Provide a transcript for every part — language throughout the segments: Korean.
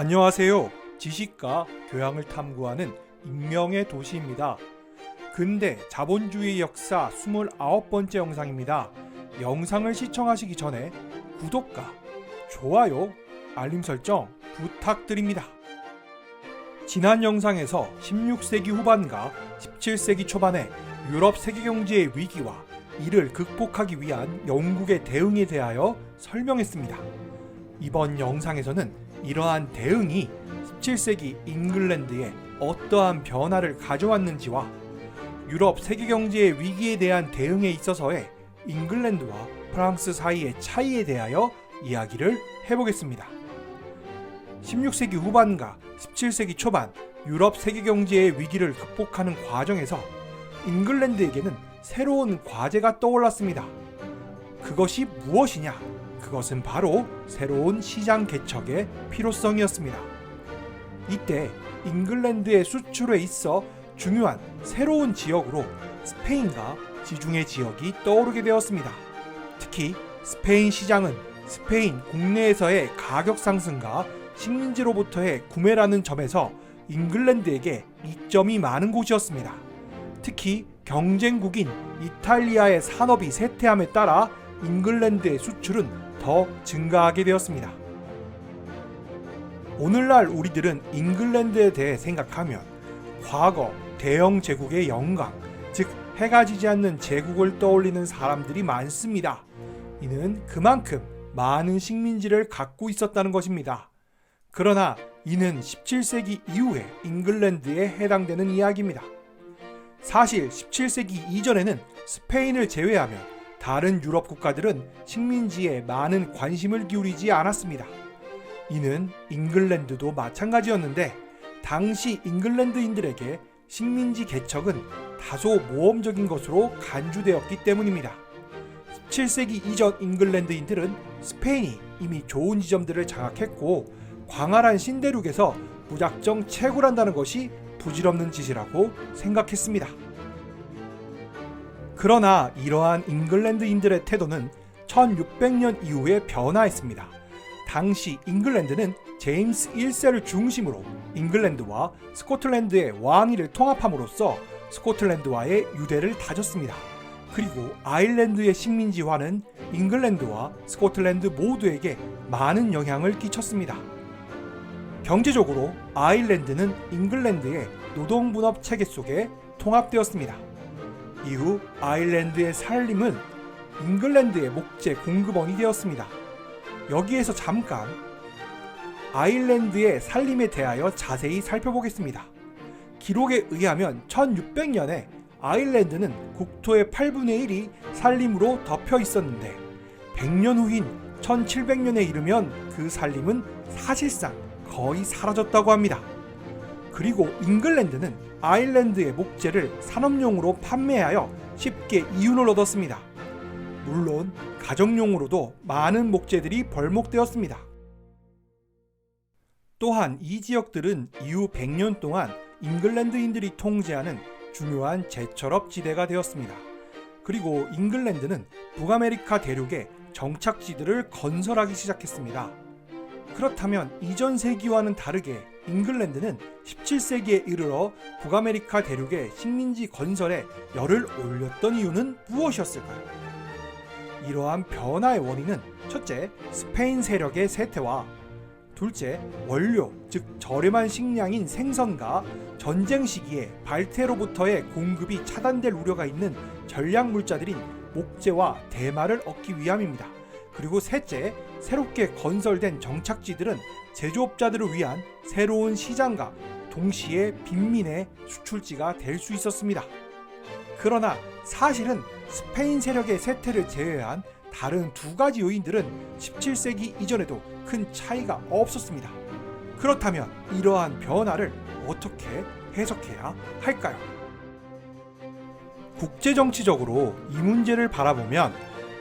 안녕하세요. 지식과 교양을 탐구하는 익명의 도시입니다. 근대 자본주의 역사 29번째 영상입니다. 영상을 시청하시기 전에 구독과 좋아요, 알림 설정 부탁드립니다. 지난 영상에서 16세기 후반과 17세기 초반의 유럽 세계경제의 위기와 이를 극복하기 위한 영국의 대응에 대하여 설명했습니다. 이번 영상에서는 이러한 대응이 17세기 잉글랜드에 어떠한 변화를 가져왔는지와 유럽 세계경제의 위기에 대한 대응에 있어서의 잉글랜드와 프랑스 사이의 차이에 대하여 이야기를 해보겠습니다. 16세기 후반과 17세기 초반 유럽 세계경제의 위기를 극복하는 과정에서 잉글랜드에게는 새로운 과제가 떠올랐습니다. 그것이 무엇이냐? 그것은 바로 새로운 시장 개척의 필요성이었습니다. 이때 잉글랜드의 수출에 있어 중요한 새로운 지역으로 스페인과 지중해 지역이 떠오르게 되었습니다. 특히 스페인 시장은 스페인 국내에서의 가격 상승과 식민지로부터의 구매라는 점에서 잉글랜드에게 이점이 많은 곳이었습니다. 특히 경쟁국인 이탈리아의 산업이 쇠퇴함에 따라 잉글랜드의 수출은 더 증가하게 되었습니다. 오늘날 우리들은 잉글랜드에 대해 생각하면 과거 대영 제국의 영광, 즉 해가 지지 않는 제국을 떠올리는 사람들이 많습니다. 이는 그만큼 많은 식민지를 갖고 있었다는 것입니다. 그러나 이는 17세기 이후의 잉글랜드에 해당되는 이야기입니다. 사실 17세기 이전에는 스페인을 제외하면 다른 유럽 국가들은 식민지에 많은 관심을 기울이지 않았습니다. 이는 잉글랜드도 마찬가지였는데 당시 잉글랜드인들에게 식민지 개척은 다소 모험적인 것으로 간주되었기 때문입니다. 17세기 이전 잉글랜드인들은 스페인이 이미 좋은 지점들을 장악했고 광활한 신대륙에서 무작정 채굴한다는 것이 부질없는 짓이라고 생각했습니다. 그러나 이러한 잉글랜드인들의 태도는 1600년 이후에 변화했습니다. 당시 잉글랜드는 제임스 1세를 중심으로 잉글랜드와 스코틀랜드의 왕위를 통합함으로써 스코틀랜드와의 유대를 다졌습니다. 그리고 아일랜드의 식민지화는 잉글랜드와 스코틀랜드 모두에게 많은 영향을 끼쳤습니다. 경제적으로 아일랜드는 잉글랜드의 노동분업 체계 속에 통합되었습니다. 이후 아일랜드의 살림은 잉글랜드의 목재 공급원이 되었습니다. 여기에서 잠깐 아일랜드의 살림에 대하여 자세히 살펴보겠습니다. 기록에 의하면 1600년에 아일랜드는 국토의 8분의 1이 살림으로 덮여 있었는데 100년 후인 1700년에 이르면 그 살림은 사실상 거의 사라졌다고 합니다. 그리고 잉글랜드는 아일랜드의 목재를 산업용으로 판매하여 쉽게 이윤을 얻었습니다. 물론 가정용으로도 많은 목재들이 벌목되었습니다. 또한 이 지역들은 이후 100년 동안 잉글랜드인들이 통제하는 중요한 제철업 지대가 되었습니다. 그리고 잉글랜드는 북아메리카 대륙에 정착지들을 건설하기 시작했습니다. 그렇다면 이전 세기와는 다르게 잉글랜드는 17세기에 이르러 북아메리카 대륙의 식민지 건설에 열을 올렸던 이유는 무엇이었을까요? 이러한 변화의 원인은 첫째, 스페인 세력의 쇠퇴와 둘째, 원료, 즉 저렴한 식량인 생선과 전쟁 시기에 발트해로부터의 공급이 차단될 우려가 있는 전략 물자들인 목재와 대마를 얻기 위함입니다. 그리고 셋째, 새롭게 건설된 정착지들은 제조업자들을 위한 새로운 시장과 동시에 빈민의 수출지가 될 수 있었습니다. 그러나 사실은 스페인 세력의 쇠퇴를 제외한 다른 두 가지 요인들은 17세기 이전에도 큰 차이가 없었습니다. 그렇다면 이러한 변화를 어떻게 해석해야 할까요? 국제정치적으로 이 문제를 바라보면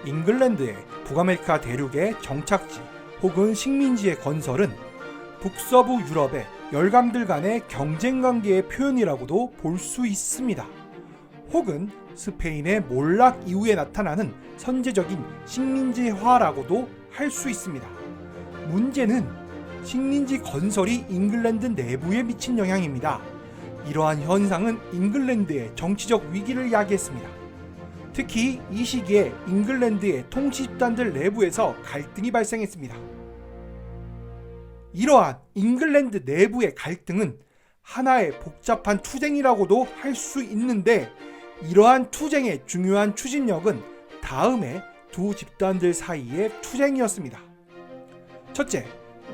잉글랜드의 북아메리카 대륙의 정착지 혹은 식민지의 건설은 북서부 유럽의 열강들 간의 경쟁 관계의 표현이라고도 볼 수 있습니다. 혹은 스페인의 몰락 이후에 나타나는 선제적인 식민지화라고도 할 수 있습니다. 문제는 식민지 건설이 잉글랜드 내부에 미친 영향입니다. 이러한 현상은 잉글랜드의 정치적 위기를 야기했습니다. 특히 이 시기에 잉글랜드의 통치 집단들 내부에서 갈등이 발생했습니다. 이러한 잉글랜드 내부의 갈등은 하나의 복잡한 투쟁이라고도 할 수 있는데, 이러한 투쟁의 중요한 추진력은 다음의 두 집단들 사이의 투쟁이었습니다. 첫째,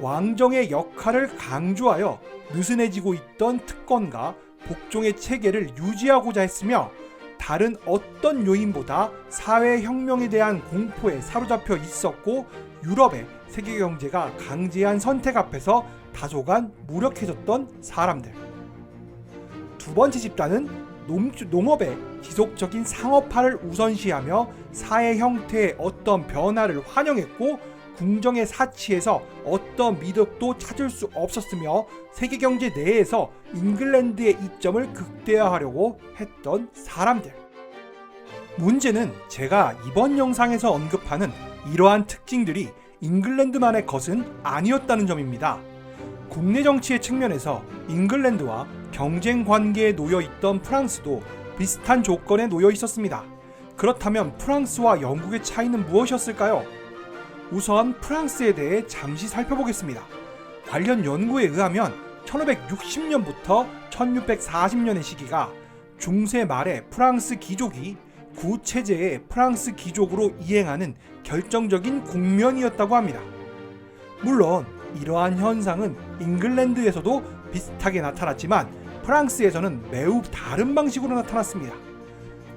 왕정의 역할을 강조하여 느슨해지고 있던 특권과 복종의 체계를 유지하고자 했으며, 다른 어떤 요인보다 사회혁명에 대한 공포에 사로잡혀 있었고, 유럽의 세계 경제가 강제한 선택 앞에서 다소간 무력해졌던 사람들. 두 번째 집단은 농업의 지속적인 상업화를 우선시하며 사회 형태의 어떤 변화를 환영했고, 궁정의 사치에서 어떤 미덕도 찾을 수 없었으며 세계 경제 내에서 잉글랜드의 이점을 극대화하려고 했던 사람들. 문제는 제가 이번 영상에서 언급하는 이러한 특징들이 잉글랜드만의 것은 아니었다는 점입니다. 국내 정치의 측면에서 잉글랜드와 경쟁 관계에 놓여 있던 프랑스도 비슷한 조건에 놓여 있었습니다. 그렇다면 프랑스와 영국의 차이는 무엇이었을까요? 우선 프랑스에 대해 잠시 살펴보겠습니다. 관련 연구에 의하면 1560년부터 1640년의 시기가 중세 말에 프랑스 귀족이 구체제의 프랑스 귀족으로 이행하는 결정적인 국면이었다고 합니다. 물론 이러한 현상은 잉글랜드에서도 비슷하게 나타났지만 프랑스에서는 매우 다른 방식으로 나타났습니다.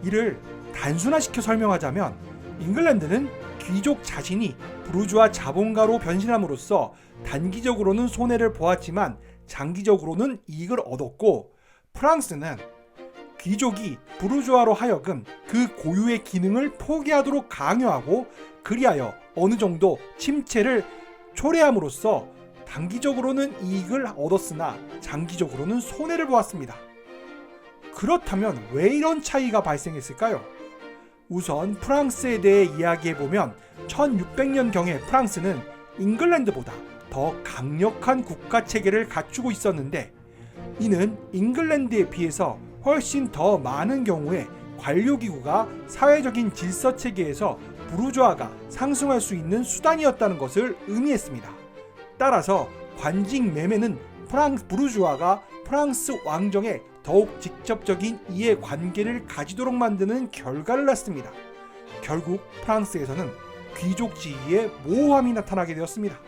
이를 단순화시켜 설명하자면 잉글랜드는 귀족 자신이 부르주아 자본가로 변신함으로써 단기적으로는 손해를 보았지만 장기적으로는 이익을 얻었고, 프랑스는 귀족이 부르주아로 하여금 그 고유의 기능을 포기하도록 강요하고, 그리하여 어느 정도 침체를 초래함으로써 단기적으로는 이익을 얻었으나 장기적으로는 손해를 보았습니다. 그렇다면 왜 이런 차이가 발생했을까요? 우선 프랑스에 대해 이야기해보면 1600년경에 프랑스는 잉글랜드보다 더 강력한 국가체계를 갖추고 있었는데, 이는 잉글랜드에 비해서 훨씬 더 많은 경우에 관료기구가 사회적인 질서체계에서 부르주아가 상승할 수 있는 수단이었다는 것을 의미했습니다. 따라서 관직 매매는 부르주아가 프랑스 왕정에 더욱 직접적인 이해관계를 가지도록 만드는 결과를 낳습니다. 결국 프랑스에서는 귀족 지위의 모호함이 나타나게 되었습니다.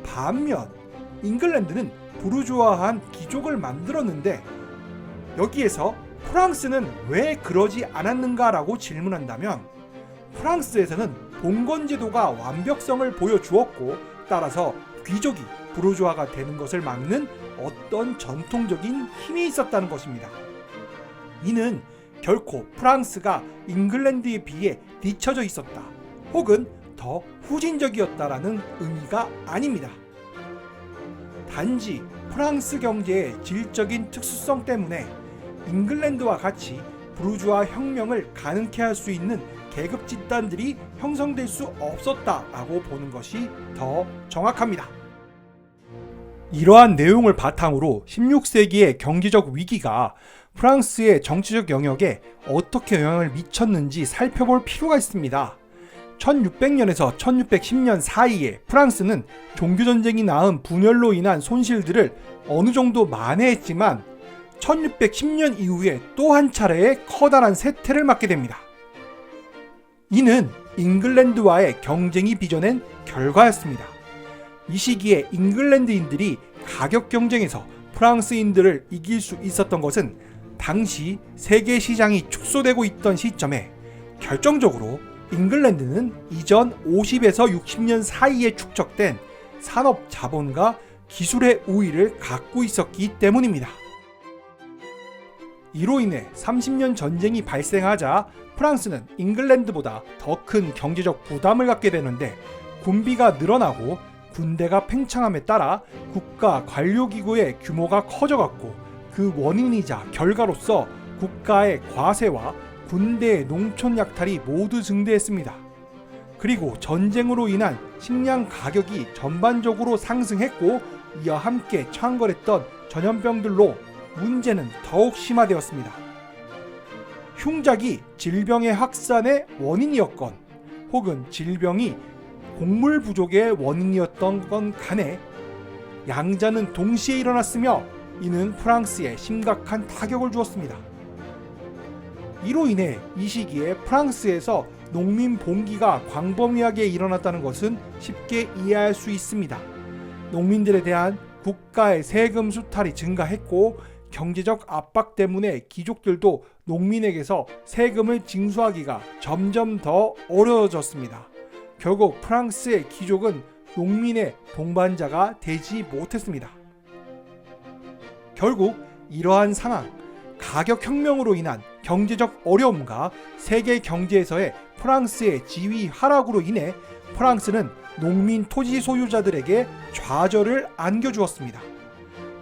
반면 잉글랜드는 부르주아한 귀족을 만들었는데, 여기에서 프랑스는 왜 그러지 않았는가라고 질문한다면, 프랑스에서는 봉건제도가 완벽성을 보여주었고, 따라서 귀족이 부르주아가 되는 것을 막는 어떤 전통적인 힘이 있었다는 것입니다. 이는 결코 프랑스가 잉글랜드에 비해 뒤처져 있었다, 혹은 더 후진적이었다라는 의미가 아닙니다. 단지 프랑스 경제의 질적인 특수성 때문에 잉글랜드와 같이 부르주아 혁명을 가능케 할 수 있는 계급 집단들이 형성될 수 없었다라고 보는 것이 더 정확합니다. 이러한 내용을 바탕으로 16세기의 경제적 위기가 프랑스의 정치적 영역에 어떻게 영향을 미쳤는지 살펴볼 필요가 있습니다. 1600년에서 1610년 사이에 프랑스는 종교전쟁이 낳은 분열로 인한 손실들을 어느 정도 만회했지만 1610년 이후에 또 한 차례의 커다란 세태를 맞게 됩니다. 이는 잉글랜드와의 경쟁이 빚어낸 결과였습니다. 이 시기에 잉글랜드인들이 가격 경쟁에서 프랑스인들을 이길 수 있었던 것은 당시 세계 시장이 축소되고 있던 시점에 결정적으로 잉글랜드는 이전 50에서 60년 사이에 축적된 산업 자본과 기술의 우위를 갖고 있었기 때문입니다. 이로 인해 30년 전쟁이 발생하자 프랑스는 잉글랜드보다 더 큰 경제적 부담을 갖게 되는데, 군비가 늘어나고 군대가 팽창함에 따라 국가 관료기구의 규모가 커져갔고, 그 원인이자 결과로서 국가의 과세와 군대의 농촌 약탈이 모두 증대했습니다. 그리고 전쟁으로 인한 식량 가격이 전반적으로 상승했고 이와 함께 창궐했던 전염병들로 문제는 더욱 심화되었습니다. 흉작이 질병의 확산의 원인이었건 혹은 질병이 곡물 부족의 원인이었던 건 간에 양자는 동시에 일어났으며 이는 프랑스에 심각한 타격을 주었습니다. 이로 인해 이 시기에 프랑스에서 농민 봉기가 광범위하게 일어났다는 것은 쉽게 이해할 수 있습니다. 농민들에 대한 국가의 세금 수탈이 증가했고 경제적 압박 때문에 귀족들도 농민에게서 세금을 징수하기가 점점 더 어려워졌습니다. 결국 프랑스의 귀족은 농민의 동반자가 되지 못했습니다. 결국 이러한 상황, 가격혁명으로 인한 경제적 어려움과 세계 경제에서의 프랑스의 지위 하락으로 인해 프랑스는 농민 토지 소유자들에게 좌절을 안겨주었습니다.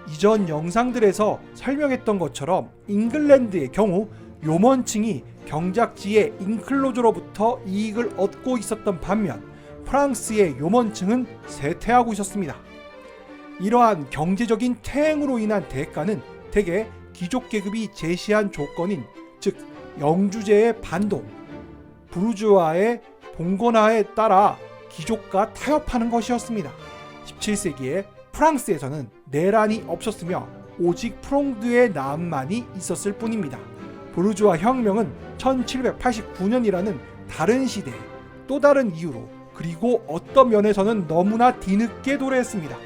이전 영상들에서 설명했던 것처럼 잉글랜드의 경우 요먼층이 경작지의 인클로저로부터 이익을 얻고 있었던 반면 프랑스의 요먼층은 쇠퇴하고 있었습니다. 이러한 경제적인 퇴행으로 인한 대가는 대개 귀족 계급이 제시한 조건인 즉 영주제의 반동, 부르주아의 봉건화에 따라 귀족과 타협하는 것이었습니다. 17세기에 프랑스에서는 내란이 없었으며 오직 프롱드의 난만이 있었을 뿐입니다. 부르주아 혁명은 1789년이라는 다른 시대에 또 다른 이유로 그리고 어떤 면에서는 너무나 뒤늦게 도래했습니다.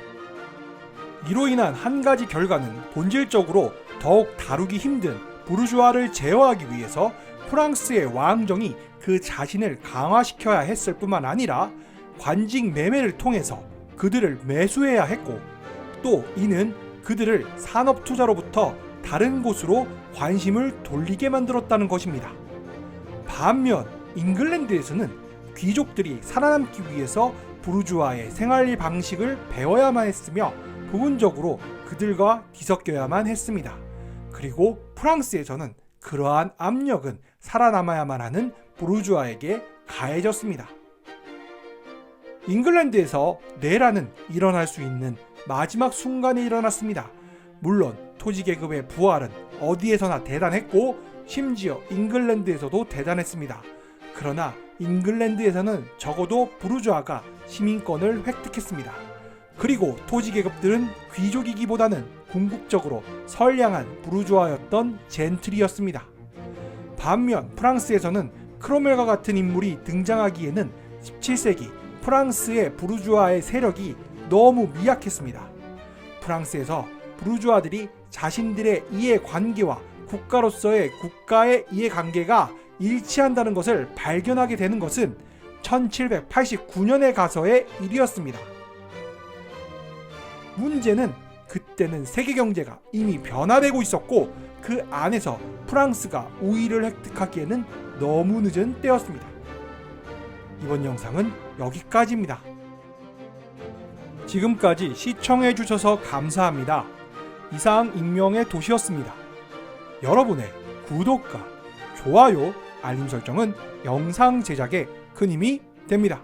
이로 인한 한 가지 결과는 본질적으로 더욱 다루기 힘든 부르주아를 제어하기 위해서 프랑스의 왕정이 그 자신을 강화시켜야 했을 뿐만 아니라 관직 매매를 통해서 그들을 매수해야 했고 또 이는 그들을 산업 투자로부터 다른 곳으로 관심을 돌리게 만들었다는 것입니다. 반면 잉글랜드에서는 귀족들이 살아남기 위해서 부르주아의 생활 방식을 배워야만 했으며 부분적으로 그들과 뒤섞여야만 했습니다. 그리고 프랑스에서는 그러한 압력은 살아남아야만 하는 부르주아에게 가해졌습니다. 잉글랜드에서 내란은 일어날 수 있는 마지막 순간에 일어났습니다. 물론 토지계급의 부활은 어디에서나 대단했고 심지어 잉글랜드에서도 대단했습니다. 그러나 잉글랜드에서는 적어도 부르주아가 시민권을 획득했습니다. 그리고 토지계급들은 귀족이기보다는 궁극적으로 선량한 부르주아였던 젠틀이었습니다. 반면 프랑스에서는 크로멜과 같은 인물이 등장하기에는 17세기 프랑스의 부르주아의 세력이 너무 미약했습니다. 프랑스에서 부르주아들이 자신들의 이해관계와 국가로서의 국가의 이해관계가 일치한다는 것을 발견하게 되는 것은 1789년에 가서의 일이었습니다. 문제는 그때는 세계 경제가 이미 변화되고 있었고 그 안에서 프랑스가 우위를 획득하기에는 너무 늦은 때였습니다. 이번 영상은 여기까지입니다. 지금까지 시청해주셔서 감사합니다. 이상 익명의 도시였습니다. 여러분의 구독과 좋아요, 알림 설정은 영상 제작에 큰 힘이 됩니다.